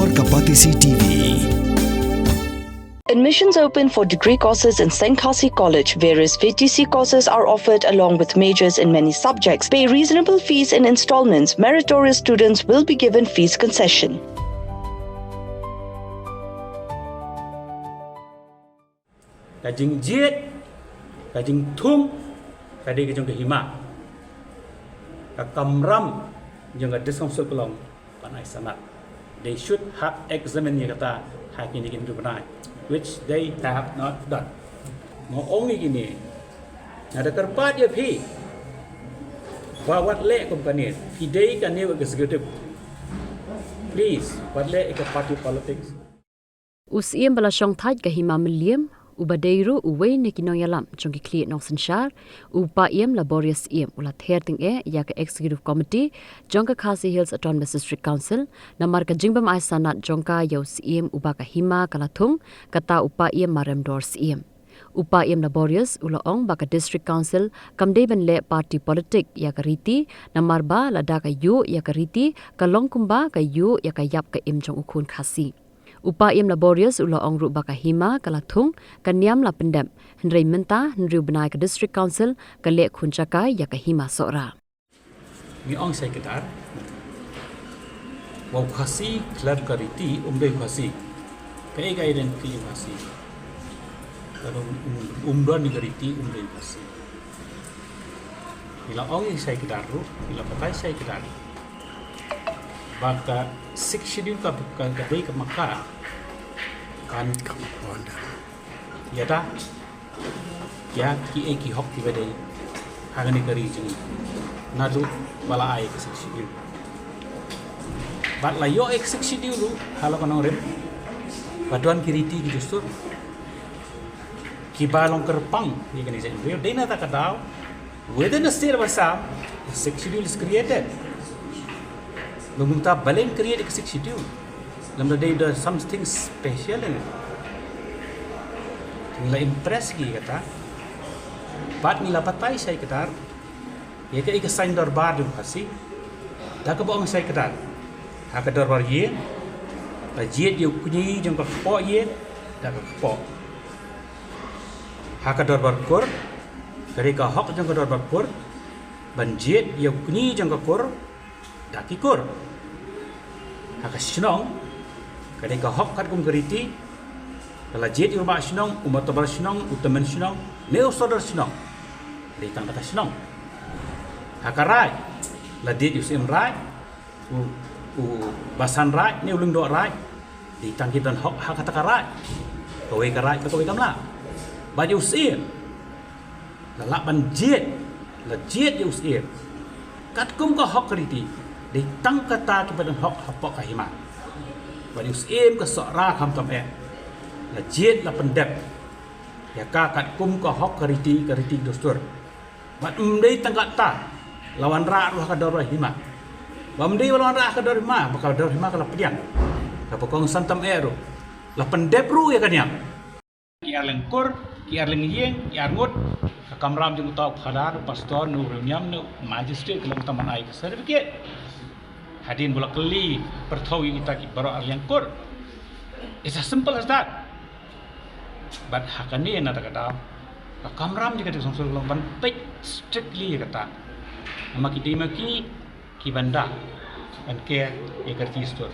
Explore Kapatisi TV. Admissions open for degree courses in Khasi College. Various VTC courses are offered along with majors in many subjects. Pay reasonable fees in installments. Meritorious students will be given fees concession. Kajing jiet, kajing thum, kadi kajing kehima. Kamram yang ada discourse pelong panai sangat. They should have examined yang kata hak ini kini benar, which they have not done. Mau only gini, ada kerpat ya pi. Wat lek company, pidai kan ni executive. Please, wat lek ke party politics. Usiem balasong thai kahima miliam. Ubadeiru uwe nekinong yalam chongki kliet nong senshar upa iem laborious iem ulat herting ya ka executive committee jongka Khasi Hills Autonomous District Council namar ka jingbam ai sanat jongka yaus iem uba ka hima kalathung kata upa iem marem dors iem upa iem laborious ulaong baka district council kamdeben le party politik ya ka Riti namar ba lada ka yu ya ka Riti kalong kumba ka yu ya ka yap ka iem jong ukun Khasi Upa iem laborious ulaong ru baka hima kalathung kanyam la pendam hendrai menta hendriu benai ke district council kale Khun cakai ya ka hima sora Ni ong sekitar wau Khasi klar ka Riti umdai Khasi kai ga identity Khasi kalau umdon ni ka Riti umdai Khasi ila ong sekitar ru ila pakai sekitar baka six schedule ka dei ka maka kan ya da ya ki hok ti bade hagani kari jing nadu bala ai ka six schedule bat la yo six schedule lu halo kanong rem baduan kiriti ki justru ki balong kerpang ni kan isen we dei na ta kadau within a state of Assam the six schedule is created Meminta balen create a schedule. Namda day does something special in it. Tinggal impress gi kata. Bat nila patay saya ketar. Ya ke ika sign darbar dum Khasi. Da ka bong saya ketar. Ha ka darbar ye. La jiet yu kunyi jong ka po ye. Da ka po. Ha ka darbar kur. Kari ka hok jong ka darbar kur. Ban jiet yu kunyi jong ka kur. Daki kur haka shnong kadai ka hok kat kum Riti kala jet yu ba shnong umatabar shnong utamen shnong neu sodar shnong dei tang kata shnong haka rai la dit yu sim rai u basan rai neu lung do rai dei tang kitan hok haka ta rai kawai ka rai kawai kamla ba yu sim la la ban jet la jet yu sim kat kum ka hok Riti di tang kata kepada hok hapok kahima. Bani usim ke sokra kam tam la jet la pendep. Ya ka kat kum ka hok Riti dostur. Bat umdei tang kata lawan ra ruh ka dor hima. Bamdei lawan ra ka dor hima bakal dor hima kala pediang. Ka pokong santam ero. La pendep ru ya kan yang. Ki arleng kur, ki arleng yeng, ki arngut ka kamram jung tau phadar pastor nu nyam nu magistrate kelong taman ai certificate. Hadin bola keli pertawi kita ki baro yang kur. It's as simple as that. But hakani na kata kamram jika disongsul long ban pek strictly kata. Nama kita maki ki banda and care ekerti store.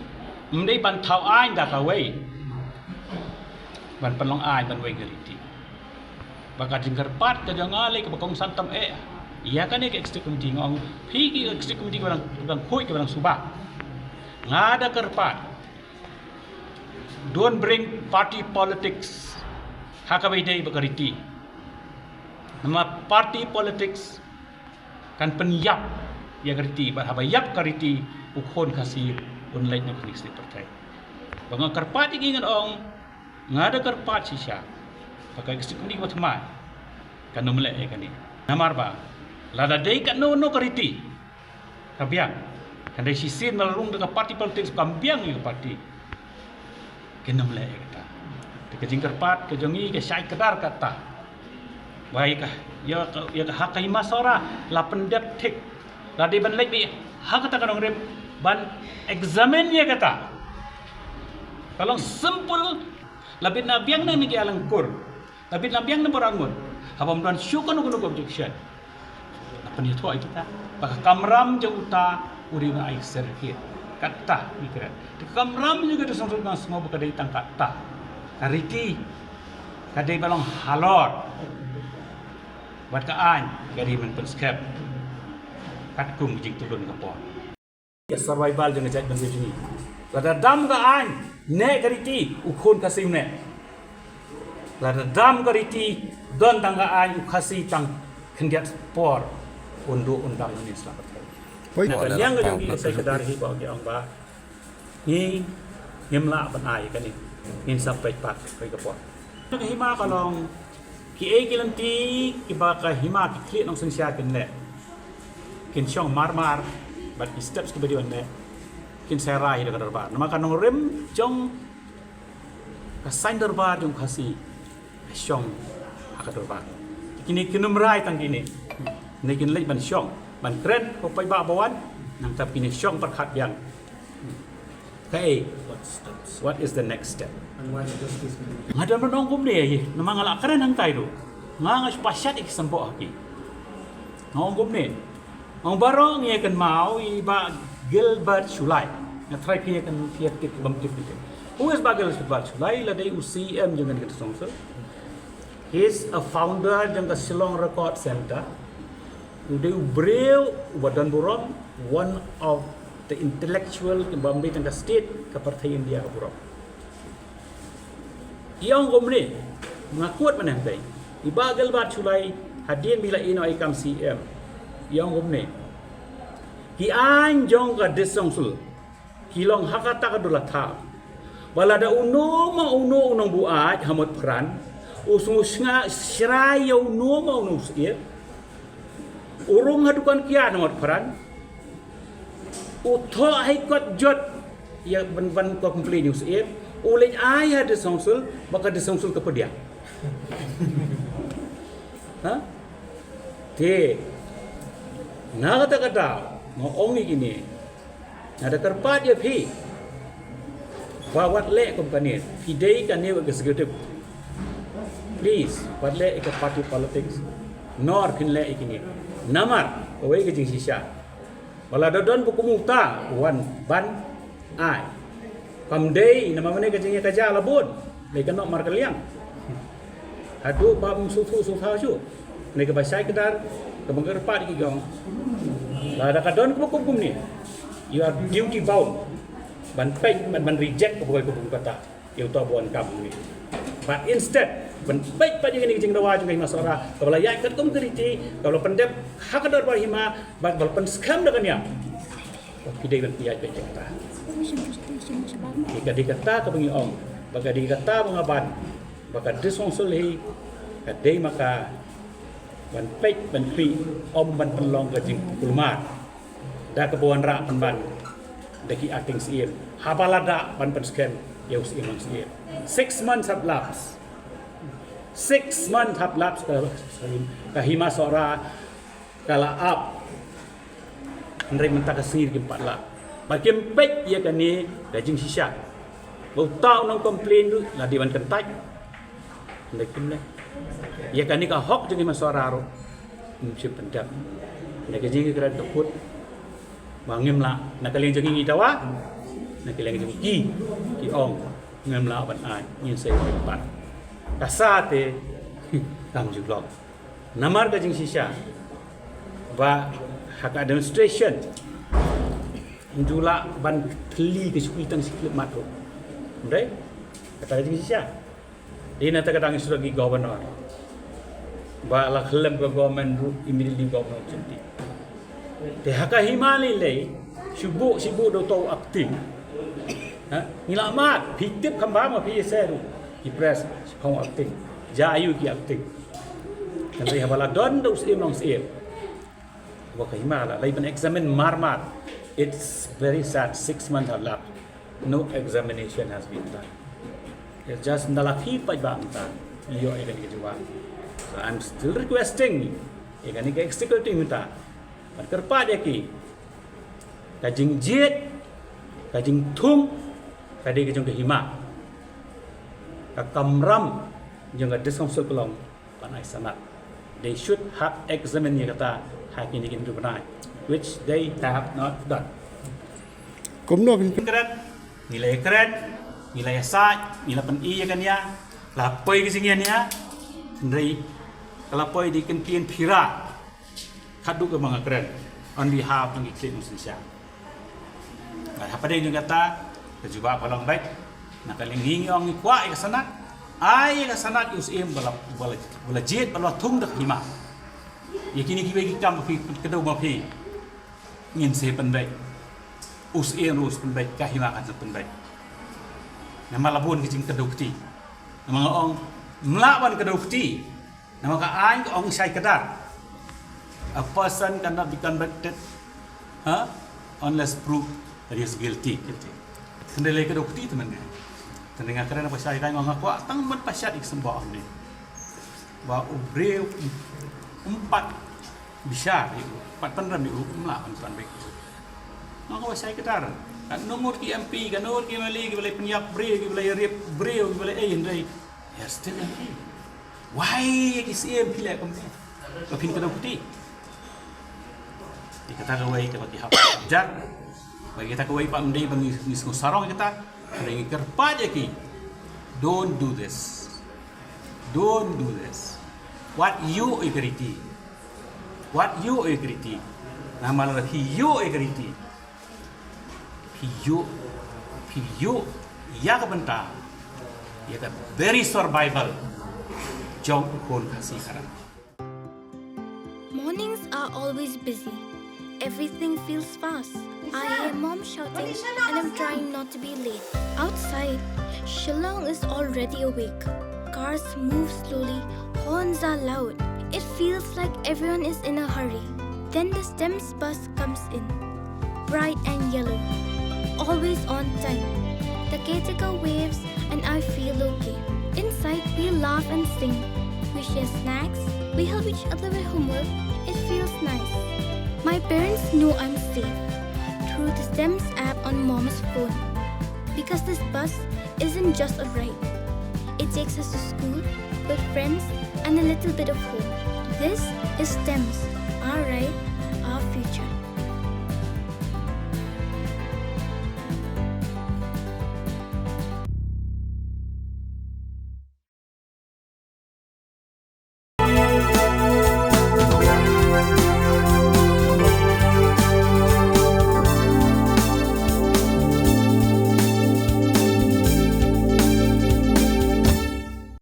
Mendai ban thau ai da ka wei. Ban penlong ai ban wei geriti. Baka jingkar pat ka jangale ka bakong santam Ia kan ek executive committee ngong pigi executive committee barang koi ke barang subah ngada kerpat don't bring party politics hakabai dei bakariti nama party politics kan penyap ya kariti barhabayap kariti ukhon Khasi online na kini partai bang kerpat ingin ong ngada kerpat sisya pakai executive committee watma kan nomle kan ni namar ba lada dei kat no Riti kabiang kan dei sisin melalung dengan parti politik kambiang ni parti kenam le kata ke jingkar pat ke jongi ke syai kedar kata baik ya hak kaima sora la pendep tik la de ban lek bi hak kata kan rem ban examine ya kata Kalau simple, labit na biang na nigi alang kur, labit na biang na berangun, habang dan syukur nunggu objection. Apa ni tuai kita? Baka kamram jauh uta uri na air serkit. Kata mikir. Di kamram juga disangkutkan semua berkadai tang kata. Riti, kadai balong halor. Buat kaan, kadai men penskep. Kat kum jing turun ke pon. Ya survival jangan jadi benda ini. Lada dam kaan, ne kariti ukun kasih ne. Lada dam kariti don tang kaan ukasi tang kendiat por untuk undang ini selamat. Nah, yang yang saya sedar hibaw ke orang bah, ni himla benai kan ni sampai pak ke pon. Nak hima kalau ki kilanti ki ba ka hima ki klik nong sengsia kin ne. Kin syong mar but ki steps ke badiwan ne. Kin serai dekat darbar. Nama kan nong rem jong ka sign darbar jong khasi syong akat darbar. Kini kinum rai tang kini. Ni kin lek ban syong ban keren ko pai ba bawan nang tap kini syong perkhat yang okay what is the next step ngada menong kum ni nama ngalak keren hang tai tu ngang pasyat ik sempo aki ngong kum ni ngong barong ye kan mau i ba Gilbert Sulai na try pi kan pi tik bam tik tik who is ba Gilbert Sulai la dei UCM jangan kita songso he is a founder jang ka Shillong Record Center. Udah beliau badan buram one of the intellectual in Bombay tengah state ke partai India ke buram. Yang gomne mengakuat mana yang baik. Iba Gilbert Sulai hadian bila ino ikam CM. Yang gomne ki anjong ka desongsul kilong hakata ka dulata. Balada uno unong buat hamut peran usung snga srai uno unong sir. Urung hadukan kia nomor peran utho hai kot jot ya ban ko komplain news air ulej ai ada songsul maka disongsul ke pedia ha te na kata mau ong ni gini ada terpat ya pi wat le company pidei kan ni executive please wat le ke party politics nor kin le ikini namar awai ke jing sisa wala dodon buku muta wan ban ai pamdei nama mana ke jing kerja labun le kenok mar kaliang adu bam susu su ne ke basai kedar ke bangker pat ki gong la da kadon ke buku ni you are duty bound ban pek ban reject ke buku kata you to buan kam ni but instead ban baik pada ini jeng dawa jeng masora kalau ya kat kum keriti kalau pendep hak dor bar hima bak bal pen skam dengan ya pidai ban piyai jeng ta jika dikata ke bengi ong baka dikata mengaban baka disongsul hi kadai maka ban baik ban pi om ban penlong ke jeng kulmat da kebuan rak ban daki acting siem habalada ban pen skam ya us imang siem 6 months have lapsed 6 months have lapsed kahima sora kala up ndai mentaka sir ke 4 lap bagian pek ia kan ni dajing sisa bau tau nang komplain tu la diwan kentai ndai kimle ia kan ni ka hok jadi masora ro mesti pendap ndai ke jing keran tekut bangim la nak kalian jeng ni tawa nak kalian jeng ki ong ngam la ban ai nyin sei pat kasate kam juglok namar ka jing sisa ba hak demonstration indula ban kli ke sukui tang siklip matro ndai kata jing sisa ina ta kadang sudah gi governor ba la khlem ko government immediately governor centi te hak himali le sibu do to acting ha nilamat pitip khamba ma pi seru ki press phong acting jayu ki acting kan ri habala don do sim long sim wa ka himala lai ban examine marmat it's very sad 6 months have lapsed no examination has been done it's just ndalafi pa bang ta liyo e kan ki juwa so I'm still requesting e kan ni executive minta ban kerpa dia ki kajing jet kajing thum kadi ke jong ke hima kamram yang discouncil pelong panai sanat. They should have examined yang kata hak ini kita benai, which they have not done. Kumno Keren, nilai asal, nilai pen'i kan ya, lapoi kesingian ya, dari lapoi di kentian pira, kadu ke mga keren, on behalf ng iklim Indonesia. Apa dia yang kata, kejuba palang baik, nakalingi ang ikwa ikasanat, ay ikasanat usim bala jet bala tung dak hima. Yakini kibagi kam kedau mapi, ngin se penbaik. Usia rus penbaik kahima kan penbaik. Nama labun kicing kedukti. Nama orang melawan kedukti. Nama ka aing orang syai kedar. A person cannot be convicted, unless proved that he is guilty. Sendiri kedukti teman ni. Tengah kerana apa syai kain orang aku tang mat pasyat ik sembah ni. Ba ubreu empat bisa, empat penram di melawan penbaik. Maka saya kedar, kan nomor ki MP, kan nomor ki Mali, ki boleh penyiap breu, ki boleh rep breu, ki boleh indai. Ya still MP. Why ki CM pilih kamu? Kepin kena putih. Dikata kawai kita bagi hak jar. Bagi kita kawai pak mendai bagi nisku sarong kita, ringi kerpa je ki. Don't do this. Don't do this. What you agree? What you agree? Nama lagi you agree. Hiyo ya kebentar ya kan very survival jong Khun Khasi sekarang. Mornings are always busy. Everything feels fast. I hear mom shouting and I'm trying not to be late. Outside, Shillong is already awake. Cars move slowly, horns are loud. It feels like everyone is in a hurry. Then the STEMS bus comes in, bright and yellow. Always on time. The caretaker waves and I feel okay. Inside, we laugh and sing. We share snacks. We help each other with homework. It feels nice. My parents know I'm safe through the STEMS app on Mom's phone. Because this bus isn't just a ride. It takes us to school, with friends, and a little bit of home. This is STEMS, our ride, our future.